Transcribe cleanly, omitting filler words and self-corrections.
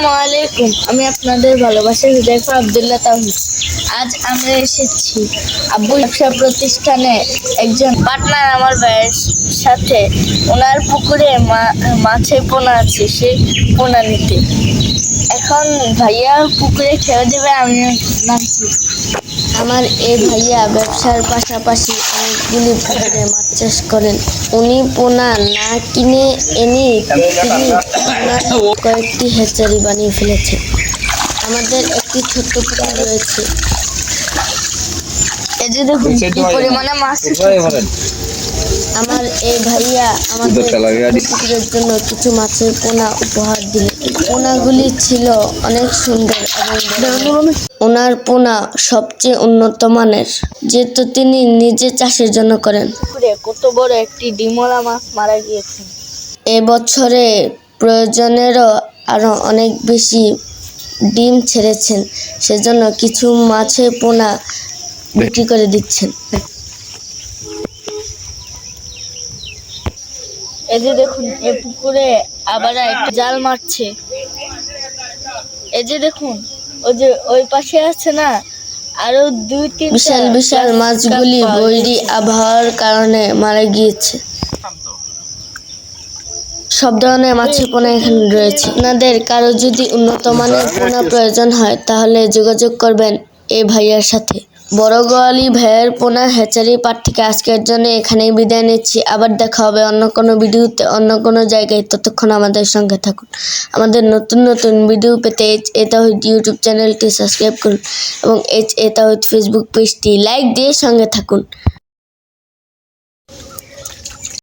আসসালামু আলাইকুম। আমি আপনাদের ভালোবাসার হুজাইফা আব্দুল্লাহ তাওহিদ। আজ আমরা এসেছি আব্বু ব্যবসা প্রতিষ্ঠানে একজন পার্টনার আমার ভাইয়ের সাথে ওনার পুকুরে মাছের পোনা আছে, সেই পোনা নিতে। এখন ভাইয়া পুকুরে ছেড়ে দেবে, আমি নামছি। আমার এই ভাইয়া ব্যবসার পাশাপাশি অনেকগুলি পুকুরে মাছ চাষ করেন। উনি পোনা না কিনে এনে তিনি কয়েকটি হ্যাচারি বানিয়ে ফেলেছেন। আমাদের একটি ছোট্ট পুকুর রয়েছে। এই যে দেখুন কি পরিমাণে মাছ উঠেছে। আমার এই ভাইয়া আমাদের পুকুরের জন্য কিছু মাছের পোনা উপহার দিলেন। পোনাগুলি ছিল অনেক সুন্দর এবং ওনার পোনা সবচেয়ে উন্নত মানের, যেহেতু তিনি নিজে চাষের জন্য করেন। পুকুরে কত বড় একটি ডিমলা মাছ মারা গিয়েছে। এবছরে প্রয়োজনেরও আরো অনেক বেশি ডিম ছেড়েছেন, সেজন্য কিছু মাছের পোনা বিক্রি করে দিচ্ছেন। এই যে দেখুন, এই পুকুরে আবার একটা জাল মারছে। এই যে দেখুন, ওই যে ওই পাশে আছে না, আরো দুই তিন বিশাল বিশাল মাছগুলি বৈরী আবহাওয়ার কারণে মারা গিয়েছে। সব ধরনের মাছের পোনা এখানে রয়েছে। আপনাদের কারো যদি উন্নত মানের পোনা প্রয়োজন হয় তাহলে যোগাযোগ করবেন এই ভাইয়ার সাথে। বড় গোয়ালি ভাইয়ের পোনা হ্যাচারি পাট থেকে আজকের জন্য এখানেই বিদায় নিচ্ছি। আবার দেখা হবে অন্য কোনো ভিডিওতে, অন্য কোনো জায়গায়। ততক্ষণ আমাদের সঙ্গে থাকুন। আমাদের নতুন নতুন ভিডিও পেতে এ তাওহিদ ইউটিউব চ্যানেলটি সাবস্ক্রাইব করুন এবং এ তাওহিদ ফেসবুক পেজটি লাইক দিয়ে সঙ্গে থাকুন।